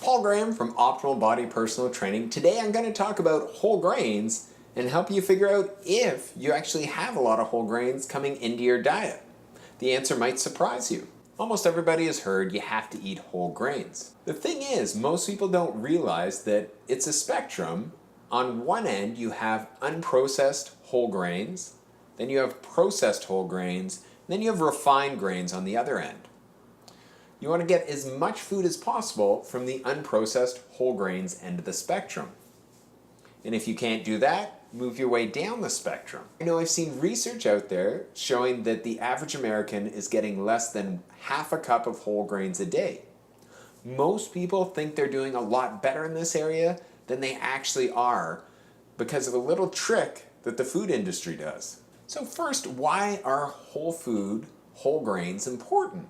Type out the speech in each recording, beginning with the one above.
Paul Graham from Optimal Body Personal Training. Today I'm going to talk about whole grains and help you figure out if you actually have a lot of whole grains coming into your diet. The answer might surprise you. Almost everybody has heard you have to eat whole grains. The thing is, most people don't realize that it's a spectrum. On one end you have unprocessed whole grains, then you have processed whole grains, and then you have refined grains on the other end. You want to get as much food as possible from the unprocessed whole grains end of the spectrum. And if you can't do that, move your way down the spectrum. I know I've seen research out there showing that the average American is getting less than half a cup of whole grains a day. Most people think they're doing a lot better in this area than they actually are because of a little trick that the food industry does. So first, why are whole grains important?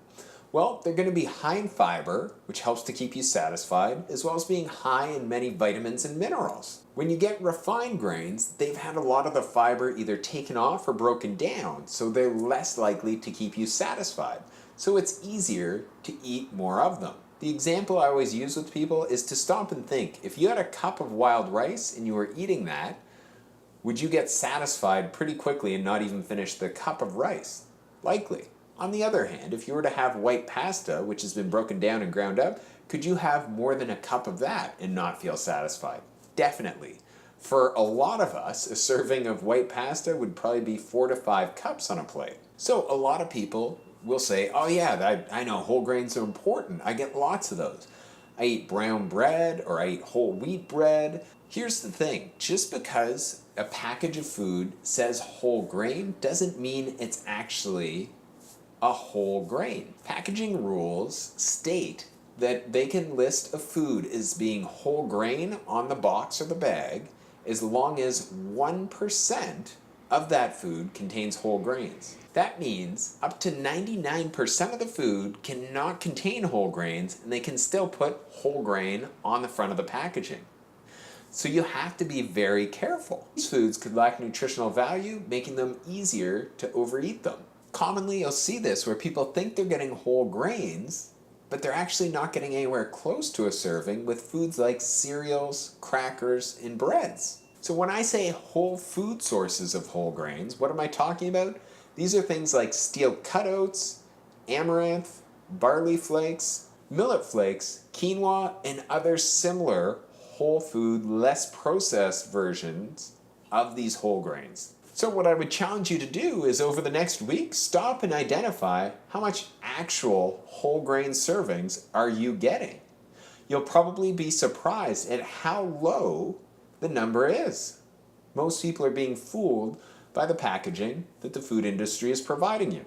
Well, they're going to be high in fiber, which helps to keep you satisfied, as well as being high in many vitamins and minerals. When you get refined grains, they've had a lot of the fiber either taken off or broken down, so they're less likely to keep you satisfied. So it's easier to eat more of them. The example I always use with people is to stop and think, if you had a cup of wild rice and you were eating that, would you get satisfied pretty quickly and not even finish the cup of rice? Likely. On the other hand, if you were to have white pasta, which has been broken down and ground up, could you have more than a cup of that and not feel satisfied? Definitely. For a lot of us, a serving of white pasta would probably be 4 to 5 cups on a plate. So a lot of people will say, oh yeah, I know whole grains are important. I get lots of those. I eat brown bread or I eat whole wheat bread. Here's the thing, just because a package of food says whole grain doesn't mean it's actually a whole grain. Packaging rules state that they can list a food as being whole grain on the box or the bag as long as 1% of that food contains whole grains. That means up to 99% of the food cannot contain whole grains and they can still put whole grain on the front of the packaging. So you have to be very careful. These foods could lack nutritional value, making them easier to overeat them. Commonly, you'll see this where people think they're getting whole grains, but they're actually not getting anywhere close to a serving with foods like cereals, crackers, and breads. So when I say whole food sources of whole grains, what am I talking about? These are things like steel cut oats, amaranth, barley flakes, millet flakes, quinoa, and other similar whole food, less processed versions of these whole grains. So what I would challenge you to do is over the next week, stop and identify how much actual whole grain servings are you getting. You'll probably be surprised at how low the number is. Most people are being fooled by the packaging that the food industry is providing you.